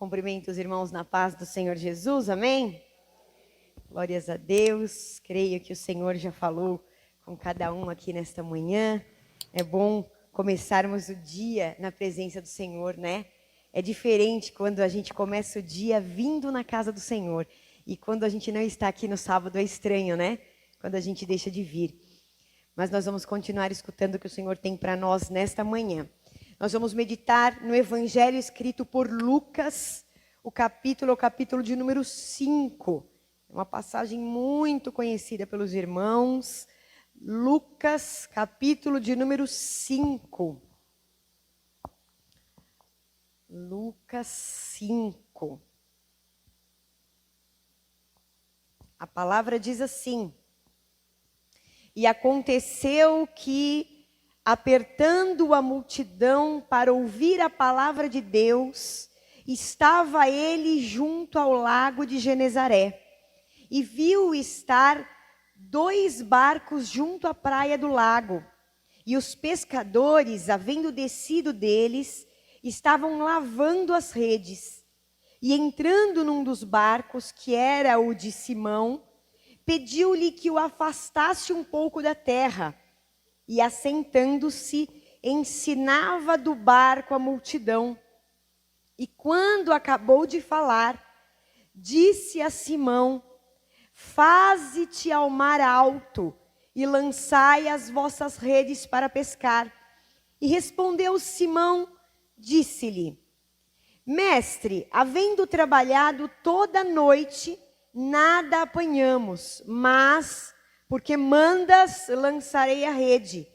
Cumprimento os irmãos na paz do Senhor Jesus, amém? Glórias a Deus, creio que o Senhor já falou com cada um aqui nesta manhã. É bom começarmos o dia na presença do Senhor, né? É diferente quando a gente começa o dia vindo na casa do Senhor. E quando a gente não está aqui no sábado é estranho, né? Quando a gente deixa de vir. Mas nós vamos continuar escutando o que o Senhor tem para nós nesta manhã. Nós vamos meditar no Evangelho escrito por Lucas, o capítulo de número 5. É uma passagem muito conhecida pelos irmãos. Lucas, capítulo de número 5. Lucas 5. A palavra diz assim: E aconteceu que, apertando a multidão para ouvir a palavra de Deus, estava ele junto ao lago de Genezaré, e viu estar 2 barcos junto à praia do lago, e os pescadores, havendo descido deles, estavam lavando as redes. E entrando num dos barcos, que era o de Simão, pediu-lhe que o afastasse um pouco da terra, e assentando-se, ensinava do barco a multidão. E quando acabou de falar, disse a Simão: Faze-te ao mar alto, e lançai as vossas redes para pescar. E respondeu Simão, disse-lhe: Mestre, havendo trabalhado toda a noite, nada apanhamos, mas, porque mandas, lançarei a rede.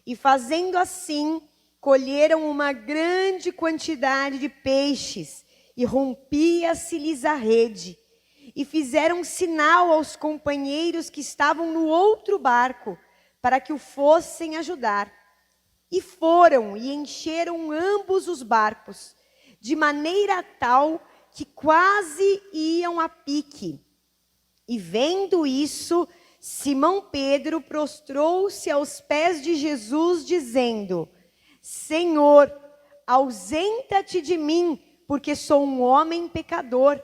E fazendo assim, colheram uma grande quantidade de peixes, e rompia-se-lhes a rede. E fizeram sinal aos companheiros que estavam no outro barco, para que o fossem ajudar. E foram e encheram ambos os barcos, de maneira tal que quase iam a pique. E vendo isso, Simão Pedro prostrou-se aos pés de Jesus, dizendo: Senhor, ausenta-te de mim, porque sou um homem pecador.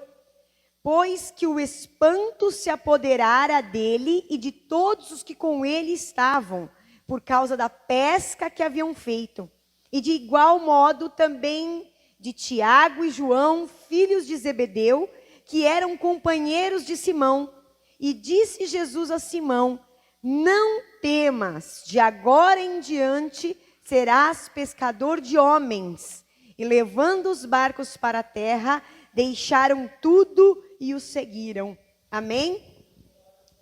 Pois que o espanto se apoderara dele e de todos os que com ele estavam, por causa da pesca que haviam feito. E de igual modo também de Tiago e João, filhos de Zebedeu, que eram companheiros de Simão. E disse Jesus a Simão: Não temas, de agora em diante serás pescador de homens. E levando os barcos para a terra, deixaram tudo e o seguiram. Amém?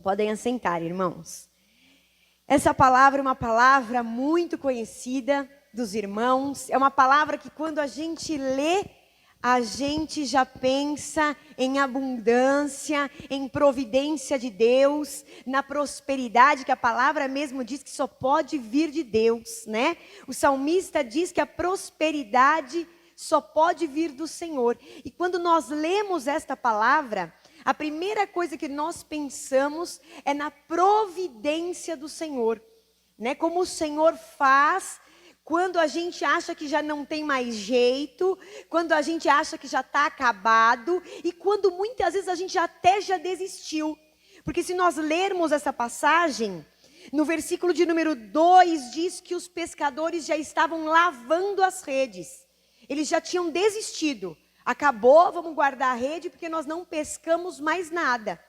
Podem assentar, irmãos. Essa palavra é uma palavra muito conhecida dos irmãos. É uma palavra que quando a gente lê, a gente já pensa em abundância, em providência de Deus, na prosperidade, que a palavra mesmo diz que só pode vir de Deus, né? O salmista diz que a prosperidade só pode vir do Senhor. E quando nós lemos esta palavra, a primeira coisa que nós pensamos é na providência do Senhor, né? Como o Senhor faz quando a gente acha que já não tem mais jeito, quando a gente acha que já está acabado, e quando muitas vezes a gente até já desistiu. Porque se nós lermos essa passagem, no versículo de número 2 diz que os pescadores já estavam lavando as redes. Eles já tinham desistido. Acabou, vamos guardar a rede porque nós não pescamos mais nada.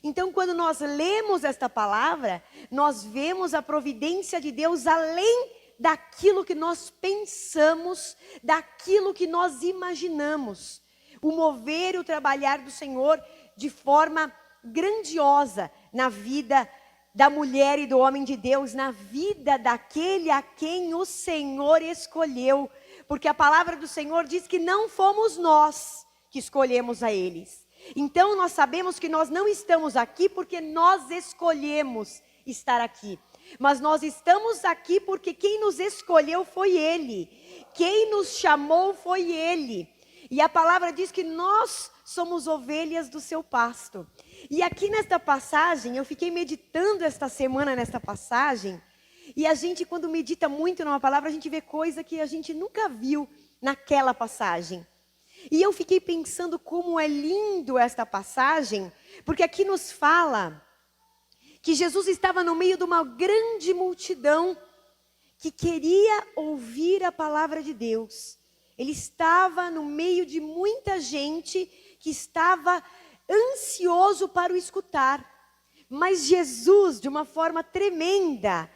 Então, quando nós lemos esta palavra, nós vemos a providência de Deus além daquilo que nós pensamos, daquilo que nós imaginamos. O mover e o trabalhar do Senhor de forma grandiosa na vida da mulher e do homem de Deus, na vida daquele a quem o Senhor escolheu. Porque a palavra do Senhor diz que não fomos nós que escolhemos a eles. Então nós sabemos que nós não estamos aqui porque nós escolhemos estar aqui. Mas nós estamos aqui porque quem nos escolheu foi Ele. Quem nos chamou foi Ele. E a palavra diz que nós somos ovelhas do seu pasto. E aqui nesta passagem, eu fiquei meditando esta semana nesta passagem. E a gente, quando medita muito numa palavra, a gente vê coisa que a gente nunca viu naquela passagem. E eu fiquei pensando como é lindo esta passagem, porque aqui nos fala que Jesus estava no meio de uma grande multidão que queria ouvir a palavra de Deus. Ele estava no meio de muita gente que estava ansioso para o escutar. Mas Jesus, de uma forma tremenda,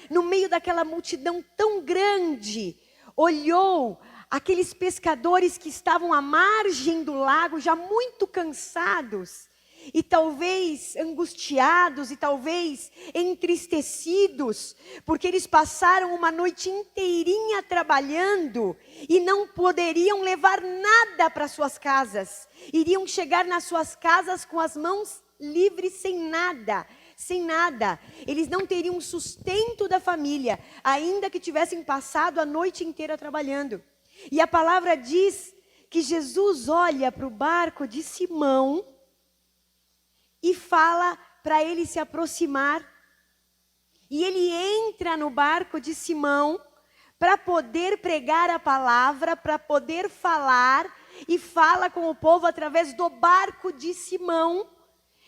no meio daquela multidão tão grande, olhou aqueles pescadores que estavam à margem do lago, já muito cansados, e talvez angustiados, e talvez entristecidos, porque eles passaram uma noite inteirinha trabalhando, e não poderiam levar nada para suas casas, iriam chegar nas suas casas com as mãos livres, sem nada, eles não teriam sustento da família, ainda que tivessem passado a noite inteira trabalhando. E a palavra diz que Jesus olha para o barco de Simão e fala para ele se aproximar. E ele entra no barco de Simão para poder pregar a palavra, para poder falar, e fala com o povo através do barco de Simão.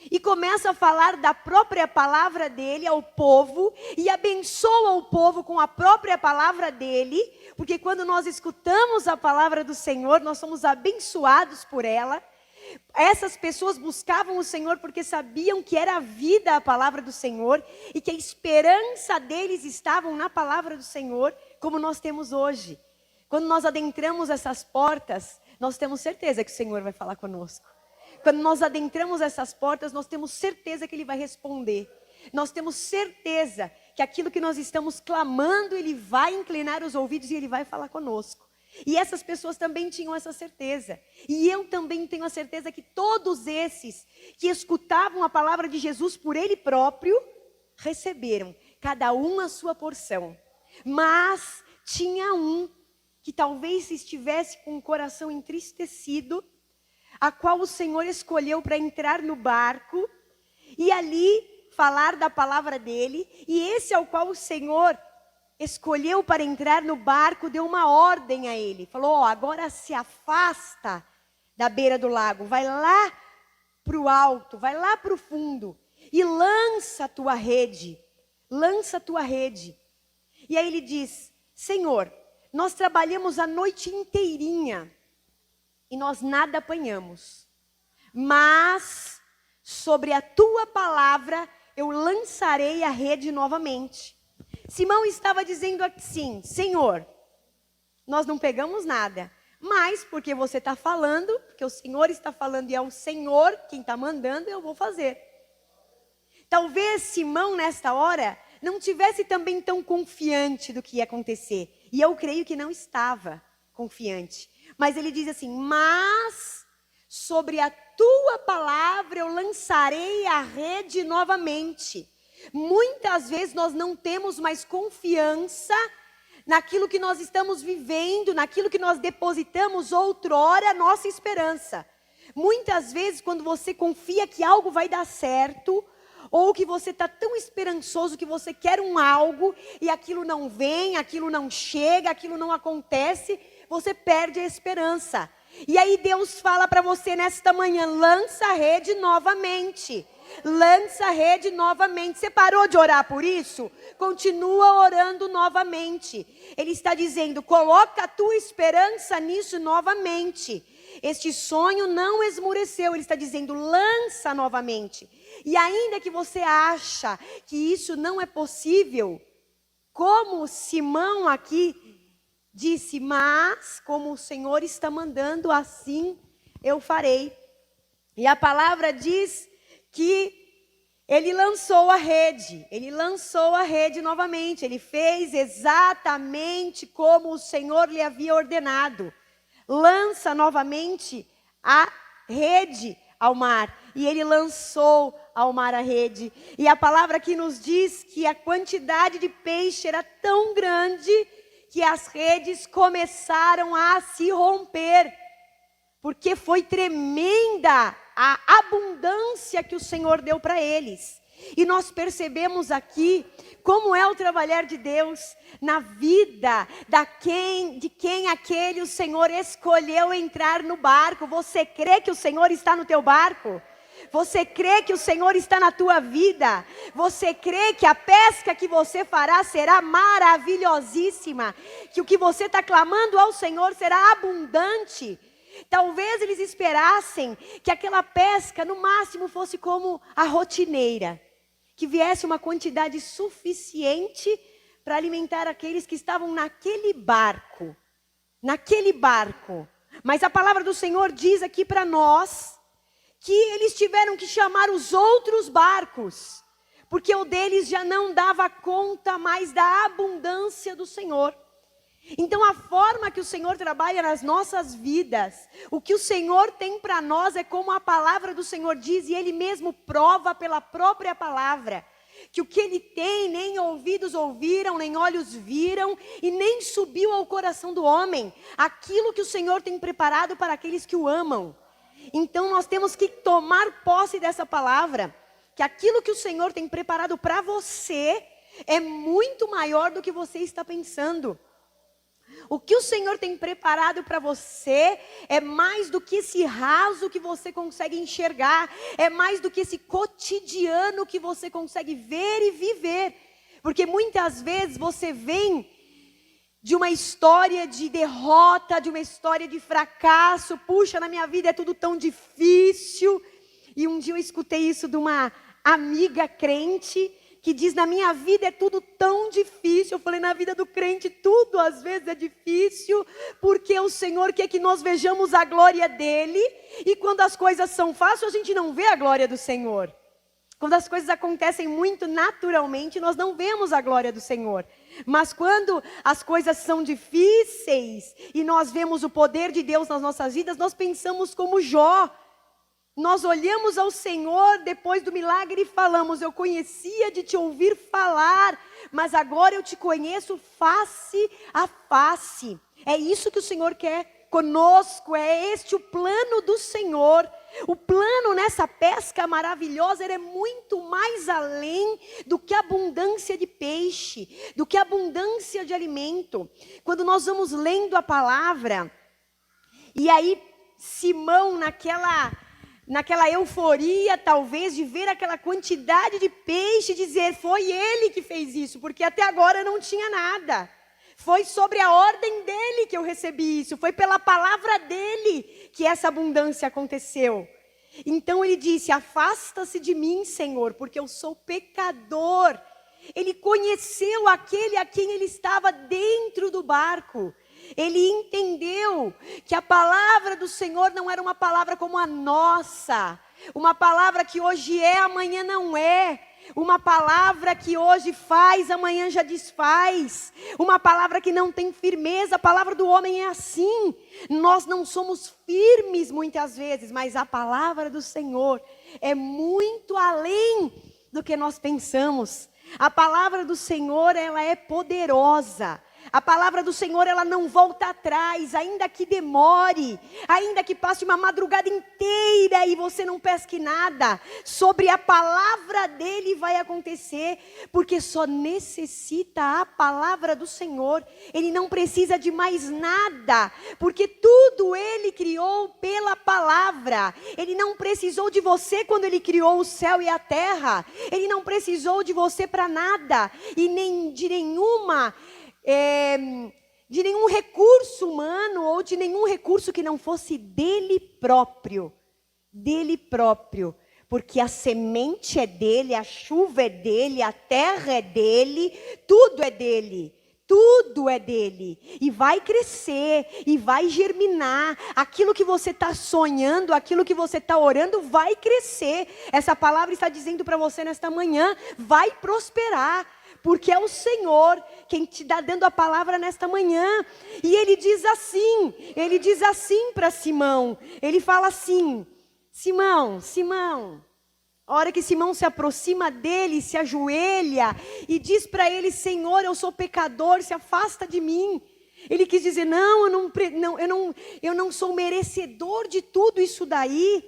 E começa a falar da própria palavra dele ao povo, e abençoa o povo com a própria palavra dele, porque quando nós escutamos a palavra do Senhor, nós somos abençoados por ela. Essas pessoas buscavam o Senhor porque sabiam que era a vida a palavra do Senhor, e que a esperança deles estava na palavra do Senhor, como nós temos hoje. Quando nós adentramos essas portas, nós temos certeza que o Senhor vai falar conosco. Quando nós adentramos essas portas, nós temos certeza que Ele vai responder. Nós temos certeza que aquilo que nós estamos clamando, Ele vai inclinar os ouvidos e Ele vai falar conosco. E essas pessoas também tinham essa certeza. E eu também tenho a certeza que todos esses que escutavam a palavra de Jesus por Ele próprio, receberam, cada um a sua porção. Mas tinha um que talvez estivesse com o coração entristecido, a qual o Senhor escolheu para entrar no barco e ali falar da palavra dele. E esse ao qual o Senhor escolheu para entrar no barco, deu uma ordem a ele. Falou, agora se afasta da beira do lago, vai lá para o alto, vai lá para o fundo e lança a tua rede. E aí ele diz, Senhor, nós trabalhamos a noite inteirinha e nós nada apanhamos, mas sobre a tua palavra eu lançarei a rede novamente. Simão estava dizendo assim, Senhor, nós não pegamos nada, mas porque você está falando, porque o Senhor está falando e é o Senhor quem está mandando, eu vou fazer. Talvez Simão nesta hora não tivesse também tão confiante do que ia acontecer, e eu creio que não estava confiante. Mas ele diz assim, mas sobre a tua palavra eu lançarei a rede novamente. Muitas vezes nós não temos mais confiança naquilo que nós estamos vivendo, naquilo que nós depositamos outrora nossa esperança. Muitas vezes quando você confia que algo vai dar certo, ou que você está tão esperançoso que você quer um algo, e aquilo não vem, aquilo não chega, aquilo não acontece, você perde a esperança. E aí Deus fala para você nesta manhã, lança a rede novamente. Lança a rede novamente. Você parou de orar por isso? Continua orando novamente. Ele está dizendo, coloca a tua esperança nisso novamente. Este sonho não esmureceu. Ele está dizendo, lança novamente. E ainda que você acha que isso não é possível, como Simão aqui disse, mas como o Senhor está mandando, assim eu farei. E a palavra diz que ele lançou a rede novamente. Ele fez exatamente como o Senhor lhe havia ordenado. Lança novamente a rede ao mar. E ele lançou ao mar a rede. E a palavra aqui nos diz que a quantidade de peixe era tão grande que as redes começaram a se romper, porque foi tremenda a abundância que o Senhor deu para eles. E nós percebemos aqui como é o trabalhar de Deus na vida de quem aquele o Senhor escolheu entrar no barco. Você crê que o Senhor está no teu barco? Você crê que o Senhor está na tua vida? Você crê que a pesca que você fará será maravilhosíssima? Que o que você está clamando ao Senhor será abundante? Talvez eles esperassem que aquela pesca no máximo fosse como a rotineira, que viesse uma quantidade suficiente para alimentar aqueles que estavam naquele barco. Mas a palavra do Senhor diz aqui para nós que eles tiveram que chamar os outros barcos, porque o deles já não dava conta mais da abundância do Senhor. Então a forma que o Senhor trabalha nas nossas vidas, o que o Senhor tem para nós é como a palavra do Senhor diz, e Ele mesmo prova pela própria palavra, que o que Ele tem nem ouvidos ouviram, nem olhos viram, e nem subiu ao coração do homem, aquilo que o Senhor tem preparado para aqueles que o amam. Então nós temos que tomar posse dessa palavra, que aquilo que o Senhor tem preparado para você é muito maior do que você está pensando. O que o Senhor tem preparado para você é mais do que esse raso que você consegue enxergar, é mais do que esse cotidiano que você consegue ver e viver. Porque muitas vezes você vem de uma história de derrota, de uma história de fracasso. Puxa, na minha vida é tudo tão difícil. E um dia eu escutei isso de uma amiga crente, que diz, na minha vida é tudo tão difícil. Eu falei, na vida do crente tudo às vezes é difícil, porque o Senhor quer que nós vejamos a glória dEle, e quando as coisas são fáceis, a gente não vê a glória do Senhor. Quando as coisas acontecem muito naturalmente, nós não vemos a glória do Senhor. Mas quando as coisas são difíceis, e nós vemos o poder de Deus nas nossas vidas, nós pensamos como Jó. Nós olhamos ao Senhor depois do milagre e falamos, eu conhecia de te ouvir falar, mas agora eu te conheço face a face. É isso que o Senhor quer conosco, é este o plano do Senhor. O plano nessa pesca maravilhosa, ele é muito mais além do que abundância de peixe, do que abundância de alimento. Quando nós vamos lendo a palavra, e aí Simão naquela euforia, talvez, de ver aquela quantidade de peixe, dizer, foi ele que fez isso, porque até agora não tinha nada. Foi sobre a ordem dele que eu recebi isso, foi pela palavra dele que essa abundância aconteceu. Então ele disse, afasta-se de mim, Senhor, porque eu sou pecador. Ele conheceu aquele a quem ele estava dentro do barco. Ele entendeu que a palavra do Senhor não era uma palavra como a nossa, uma palavra que hoje é, amanhã não é, uma palavra que hoje faz, amanhã já desfaz, uma palavra que não tem firmeza. A palavra do homem é assim, nós não somos firmes muitas vezes, mas a palavra do Senhor é muito além do que nós pensamos. A palavra do Senhor, ela é poderosa. A palavra do Senhor, ela não volta atrás, ainda que demore, ainda que passe uma madrugada inteira e você não pesque nada, sobre a palavra dele vai acontecer, porque só necessita a palavra do Senhor. Ele não precisa de mais nada, porque tudo ele criou pela palavra. Ele não precisou de você quando ele criou o céu e a terra, ele não precisou de você para nada, e nem de nenhum recurso humano, ou de nenhum recurso que não fosse dele próprio, porque a semente é dele, a chuva é dele, a terra é dele, tudo é dele, e vai crescer, e vai germinar. Aquilo que você está sonhando, aquilo que você está orando, vai crescer. Essa palavra está dizendo para você nesta manhã, vai prosperar, porque é o Senhor quem te está dando a palavra nesta manhã. E ele diz assim para Simão, ele fala assim, Simão, a hora que Simão se aproxima dele, se ajoelha e diz para ele, Senhor, eu sou pecador, se afasta de mim. Ele quis dizer, eu não sou merecedor de tudo isso daí,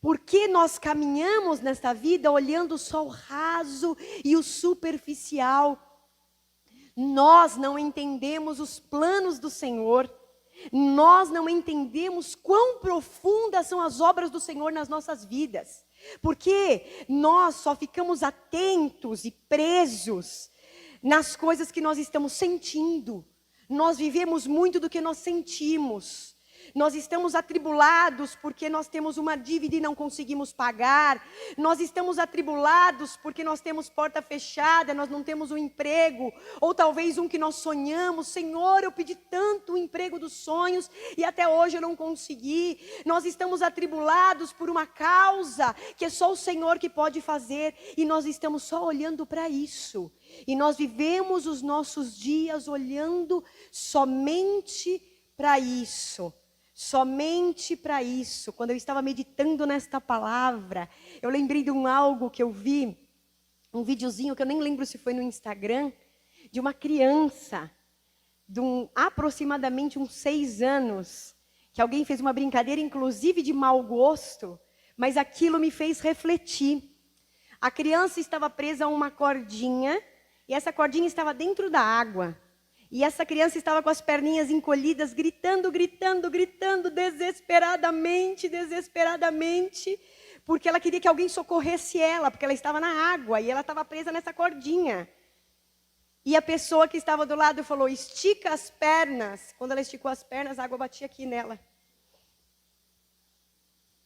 Porque nós caminhamos nesta vida olhando só o raso e o superficial. Nós não entendemos os planos do Senhor. Nós não entendemos quão profundas são as obras do Senhor nas nossas vidas. Porque nós só ficamos atentos e presos nas coisas que nós estamos sentindo. Nós vivemos muito do que nós sentimos. Nós estamos atribulados porque nós temos uma dívida e não conseguimos pagar. Nós estamos atribulados porque nós temos porta fechada, nós não temos um emprego. Ou talvez um que nós sonhamos. Senhor, eu pedi tanto o emprego dos sonhos e até hoje eu não consegui. Nós estamos atribulados por uma causa que é só o Senhor que pode fazer. E nós estamos só olhando para isso. E nós vivemos os nossos dias olhando somente para isso. Somente para isso. Quando eu estava meditando nesta palavra, eu lembrei de algo que eu vi, um videozinho que eu nem lembro se foi no Instagram, de uma criança, aproximadamente uns 6 anos, que alguém fez uma brincadeira, inclusive de mau gosto, mas aquilo me fez refletir. A criança estava presa a uma cordinha, e essa cordinha estava dentro da água. E essa criança estava com as perninhas encolhidas, gritando, desesperadamente, porque ela queria que alguém socorresse ela, porque ela estava na água e ela estava presa nessa cordinha. E a pessoa que estava do lado falou, estica as pernas. Quando ela esticou as pernas, a água batia aqui nela.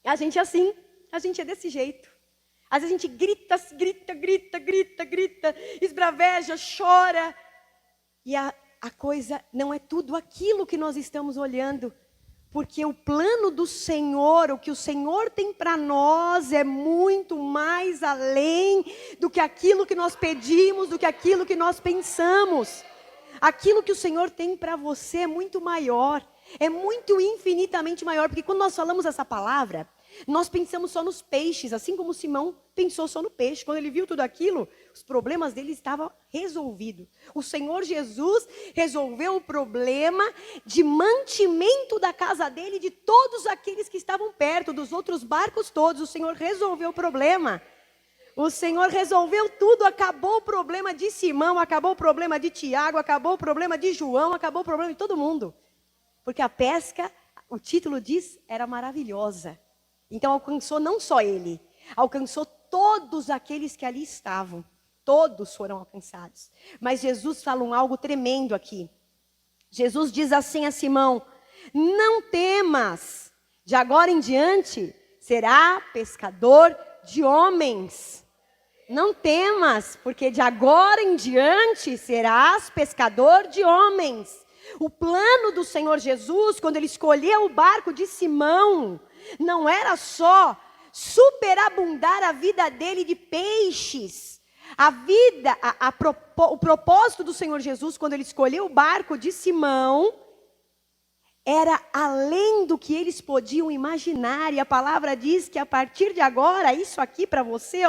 A gente é assim, a gente é desse jeito. Às vezes a gente grita, esbraveja, chora. E a coisa não é tudo aquilo que nós estamos olhando, porque o plano do Senhor, o que o Senhor tem para nós é muito mais além do que aquilo que nós pedimos, do que aquilo que nós pensamos. Aquilo que o Senhor tem para você é muito maior, é muito infinitamente maior, porque quando nós falamos essa palavra, nós pensamos só nos peixes, assim como Simão pensou só no peixe. Quando ele viu tudo aquilo, os problemas dele estavam resolvidos. O Senhor Jesus resolveu o problema de mantimento da casa dele, de todos aqueles que estavam perto, dos outros barcos todos. O Senhor resolveu o problema. O Senhor resolveu tudo, acabou o problema de Simão, acabou o problema de Tiago, acabou o problema de João, acabou o problema de todo mundo. Porque a pesca, o título diz, era maravilhosa. Então alcançou não só ele, alcançou todos aqueles que ali estavam. Todos foram alcançados. Mas Jesus fala algo tremendo aqui. Jesus diz assim a Simão, não temas, de agora em diante será pescador de homens. Não temas, porque de agora em diante serás pescador de homens. O plano do Senhor Jesus, quando ele escolheu o barco de Simão, não era só superabundar a vida dele de peixes. O propósito do Senhor Jesus, quando ele escolheu o barco de Simão, era além do que eles podiam imaginar. E a palavra diz que a partir de agora, isso aqui para você,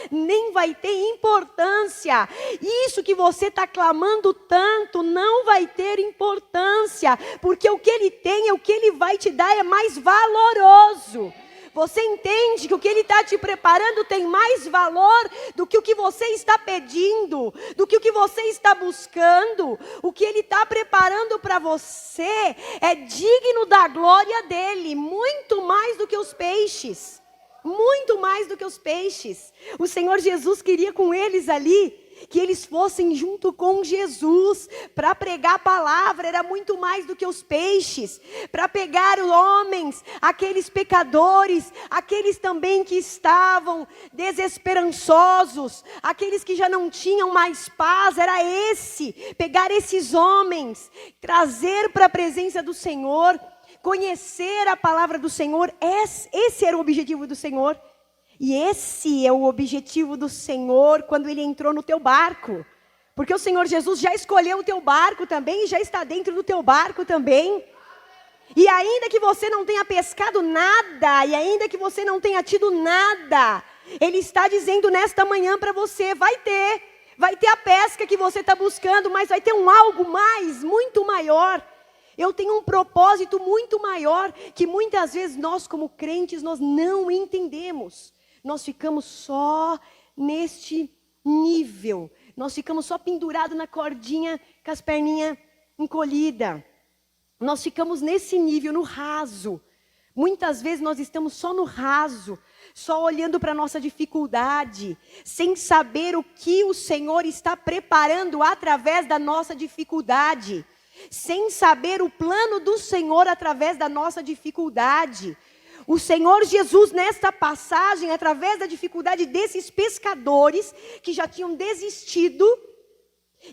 nem vai ter importância. Isso que você está clamando tanto, não vai ter importância. Porque o que ele tem, o que ele vai te dar é mais valoroso. Você entende que o que ele está te preparando tem mais valor do que o que você está pedindo, do que o que você está buscando. O que ele está preparando para você é digno da glória dele, muito mais do que os peixes. Muito mais do que os peixes. O Senhor Jesus queria com eles ali, que eles fossem junto com Jesus, para pregar a palavra, era muito mais do que os peixes, para pegar os homens, aqueles pecadores, aqueles também que estavam desesperançosos, aqueles que já não tinham mais paz, era pegar esses homens, trazer para a presença do Senhor, conhecer a palavra do Senhor. Esse era o objetivo do Senhor. E esse é o objetivo do Senhor quando ele entrou no teu barco. Porque o Senhor Jesus já escolheu o teu barco também, e já está dentro do teu barco também. E ainda que você não tenha pescado nada, e ainda que você não tenha tido nada, ele está dizendo nesta manhã para você, vai ter a pesca que você está buscando, mas vai ter algo mais, muito maior. Eu tenho um propósito muito maior que muitas vezes nós como crentes nós não entendemos. Nós ficamos só neste nível. Nós ficamos só pendurados na cordinha com as perninhas encolhidas. Nós ficamos nesse nível, no raso. Muitas vezes nós estamos só no raso, só olhando para a nossa dificuldade, sem saber o que o Senhor está preparando através da nossa dificuldade, sem saber o plano do Senhor através da nossa dificuldade. O Senhor Jesus, nesta passagem, através da dificuldade desses pescadores que já tinham desistido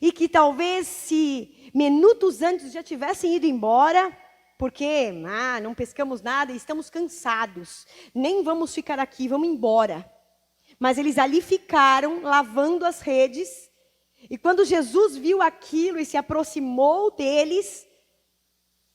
e que talvez se minutos antes já tivessem ido embora, porque não pescamos nada, estamos cansados, nem vamos ficar aqui, vamos embora. Mas eles ali ficaram lavando as redes, e quando Jesus viu aquilo e se aproximou deles,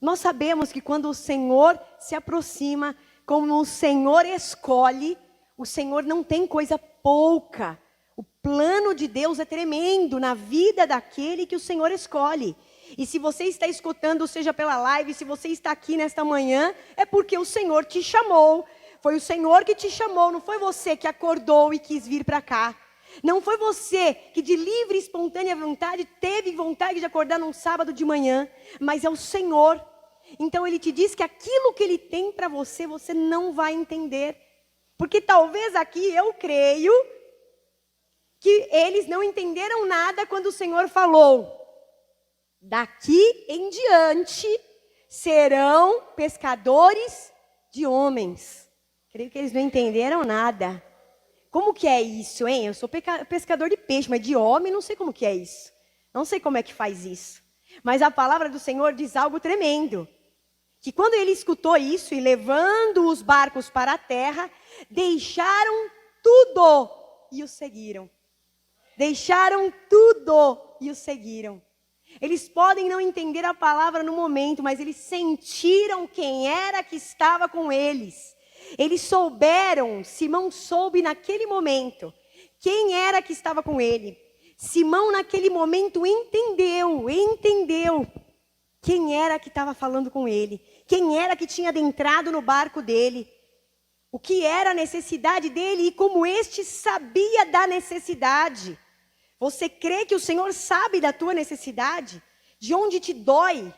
nós sabemos que quando o Senhor se aproxima, como o Senhor escolhe, o Senhor não tem coisa pouca. O plano de Deus é tremendo na vida daquele que o Senhor escolhe. E se você está escutando, seja pela live, se você está aqui nesta manhã, é porque o Senhor te chamou. Foi o Senhor que te chamou, não foi você que acordou e quis vir para cá. Não foi você que de livre e espontânea vontade teve vontade de acordar num sábado de manhã, mas é o Senhor. Então Ele te diz que aquilo que Ele tem para você, você não vai entender. Porque talvez aqui eu creio que eles não entenderam nada quando o Senhor falou: daqui em diante serão pescadores de homens. Creio que eles não entenderam nada. Como que é isso, hein? Eu sou pescador de peixe, mas de homem não sei como que é isso. Não sei como é que faz isso. Mas a palavra do Senhor diz algo tremendo. Que quando ele escutou isso e levando os barcos para a terra, deixaram tudo e o seguiram. Deixaram tudo e o seguiram. Eles podem não entender a palavra no momento, mas eles sentiram quem era que estava com eles. Eles souberam, Simão soube naquele momento, quem era que estava com ele. Simão naquele momento entendeu quem era que estava falando com ele. Quem era que tinha adentrado no barco dele. O que era a necessidade dele e como este sabia da necessidade. Você crê que o Senhor sabe da tua necessidade? De onde te dói?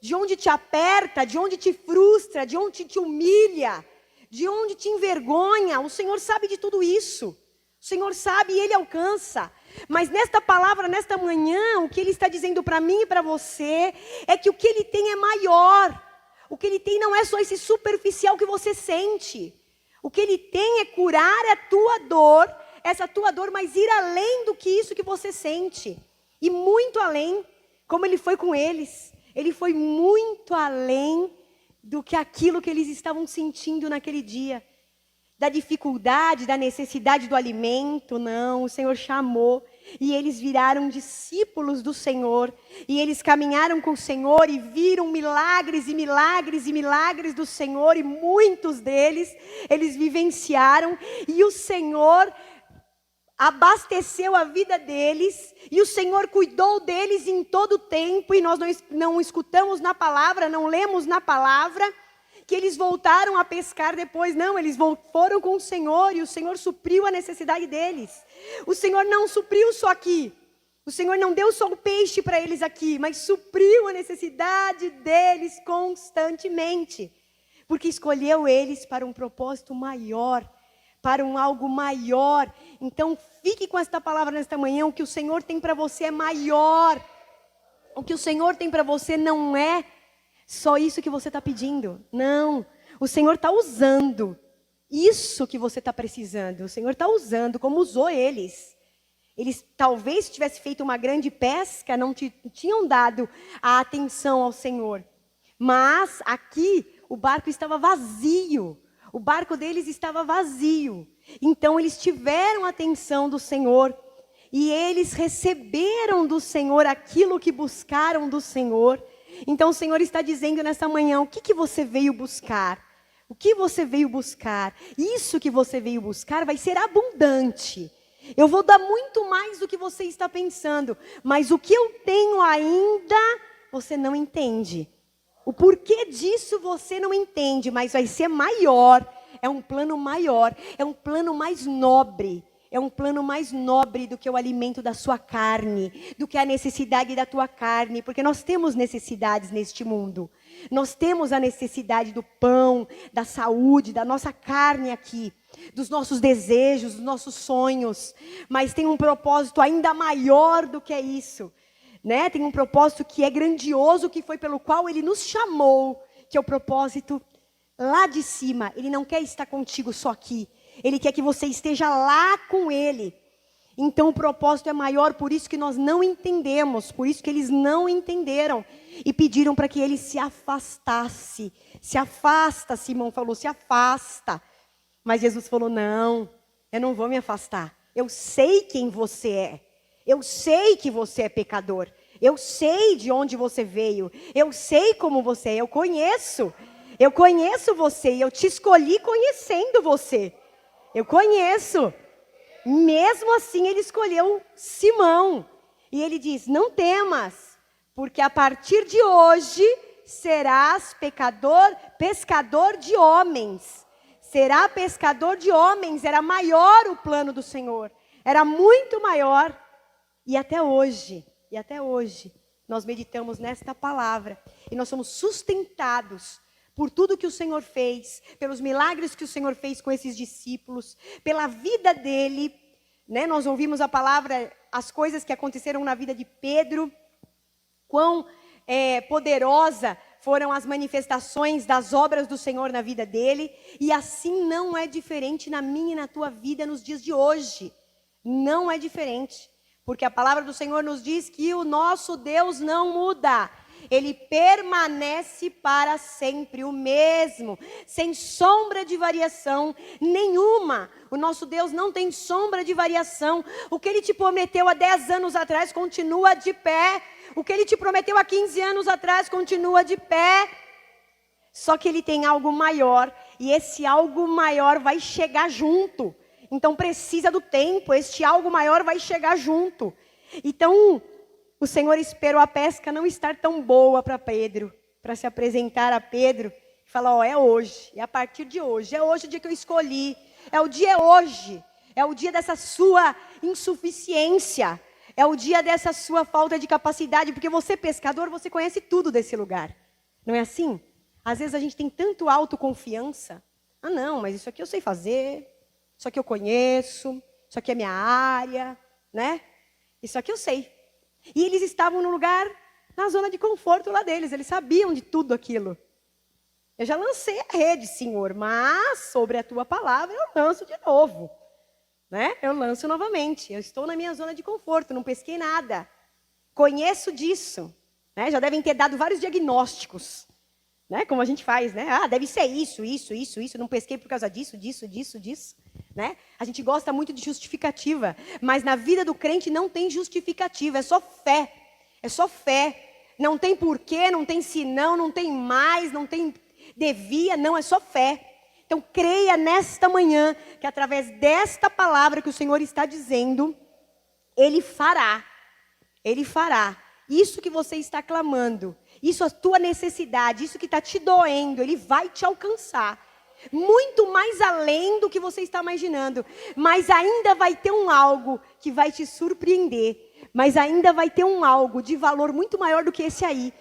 De onde te aperta? De onde te frustra? De onde te humilha? De onde te envergonha? O Senhor sabe de tudo isso. O Senhor sabe e Ele alcança. Mas nesta palavra, nesta manhã, o que Ele está dizendo para mim e para você é que o que Ele tem é maior. O que Ele tem não é só esse superficial que você sente. O que Ele tem é curar a tua dor, essa tua dor, mas ir além do que isso que você sente. E muito além, como Ele foi com eles. Ele foi muito além do que aquilo que eles estavam sentindo naquele dia. Da dificuldade, da necessidade do alimento, não, o Senhor chamou. E eles viraram discípulos do Senhor. E eles caminharam com o Senhor e viram milagres e milagres e milagres do Senhor. E muitos deles, eles vivenciaram. E o Senhor abasteceu a vida deles. E o Senhor cuidou deles em todo o tempo. E nós não escutamos na palavra, não lemos na palavra que eles voltaram a pescar depois. Não, eles foram com o Senhor e o Senhor supriu a necessidade deles. O Senhor não supriu só aqui. O Senhor não deu só o peixe para eles aqui, mas supriu a necessidade deles constantemente. Porque escolheu eles para um propósito maior, para um algo maior. Então fique com esta palavra nesta manhã. O que o Senhor tem para você é maior. O que o Senhor tem para você não é só isso que você está pedindo. Não, o Senhor está usando isso que você está precisando. O Senhor está usando como usou eles. Eles talvez tivessem feito uma grande pesca, não tinham dado a atenção ao Senhor. Mas aqui o barco estava vazio. O barco deles estava vazio. Então eles tiveram a atenção do Senhor. E eles receberam do Senhor aquilo que buscaram do Senhor. Então o Senhor está dizendo nessa manhã, o que você veio buscar? O que você veio buscar? Isso que você veio buscar vai ser abundante. Eu vou dar muito mais do que você está pensando. Mas o que eu tenho ainda, você não entende. O porquê disso você não entende, mas vai ser maior. É um plano maior, é um plano mais nobre. É um plano mais nobre do que o alimento da sua carne, do que a necessidade da tua carne, porque nós temos necessidades neste mundo. Nós temos a necessidade do pão, da saúde, da nossa carne aqui, dos nossos desejos, dos nossos sonhos, mas tem um propósito ainda maior do que isso, né? Tem um propósito que é grandioso, que foi pelo qual ele nos chamou, que é o propósito lá de cima. Ele não quer estar contigo só aqui. Ele quer que você esteja lá com ele. Então o propósito é maior, por isso que nós não entendemos, por isso que eles não entenderam. E pediram para que ele se afastasse. Se afasta, Simão falou, se afasta. Mas Jesus falou, não, eu não vou me afastar. Eu sei quem você é. Eu sei que você é pecador. Eu sei de onde você veio. Eu sei como você é. Eu conheço você e eu te escolhi conhecendo você. Eu conheço. Mesmo assim, ele escolheu Simão. E ele diz, não temas, porque a partir de hoje serás pescador de homens. Será pescador de homens. Era maior o plano do Senhor. Era muito maior. E até hoje, nós meditamos nesta palavra. E nós somos sustentados por tudo que o Senhor fez, pelos milagres que o Senhor fez com esses discípulos, pela vida dele, né? Nós ouvimos a palavra, as coisas que aconteceram na vida de Pedro, quão poderosa foram as manifestações das obras do Senhor na vida dele, e assim não é diferente na minha e na tua vida nos dias de hoje. Não é diferente, porque a palavra do Senhor nos diz que o nosso Deus não muda. Ele permanece para sempre o mesmo, sem sombra de variação nenhuma. O nosso Deus não tem sombra de variação. O que Ele te prometeu há 10 anos atrás continua de pé. O que Ele te prometeu há 15 anos atrás continua de pé. Só que Ele tem algo maior, e esse algo maior vai chegar junto. Então precisa do tempo, este algo maior vai chegar junto. Então o Senhor esperou a pesca não estar tão boa para Pedro, para se apresentar a Pedro e falar, é hoje, é a partir de hoje, é hoje o dia que eu escolhi, é o dia hoje, é o dia dessa sua insuficiência, é o dia dessa sua falta de capacidade, porque você pescador, você conhece tudo desse lugar, não é assim? Às vezes a gente tem tanto autoconfiança, não, mas isso aqui eu sei fazer, isso aqui eu conheço, isso aqui é minha área, né? Isso aqui eu sei. E eles estavam no lugar, na zona de conforto lá deles. Eles sabiam de tudo aquilo. Eu já lancei a rede, Senhor, mas sobre a tua palavra eu lanço de novo. Né? Eu lanço novamente. Eu estou na minha zona de conforto, não pesquei nada. Conheço disso. Né? Já devem ter dado vários diagnósticos. Né? Como a gente faz, né? Deve ser isso. Não pesquei por causa disso. Né? A gente gosta muito de justificativa, mas na vida do crente não tem justificativa, é só fé. É só fé. Não tem porquê, não tem senão, não tem mais, não tem devia, não, é só fé. Então creia nesta manhã que através desta palavra que o Senhor está dizendo, Ele fará. Ele fará. Isso que você está clamando, isso a tua necessidade, isso que está te doendo, Ele vai te alcançar. Muito mais além do que você está imaginando. Mas ainda vai ter um algo que vai te surpreender. Mas ainda vai ter um algo de valor muito maior do que esse aí.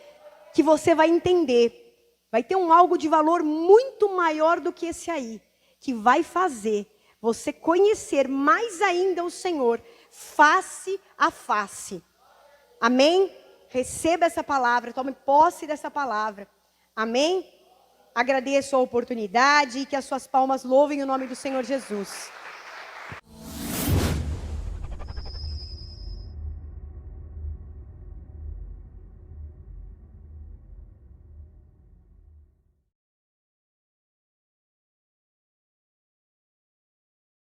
Que você vai entender. Vai ter um algo de valor muito maior do que esse aí. Que vai fazer você conhecer mais ainda o Senhor. Face a face. Amém? Receba essa palavra. Tome posse dessa palavra. Amém? Agradeço a oportunidade e que as suas palmas louvem o nome do Senhor Jesus.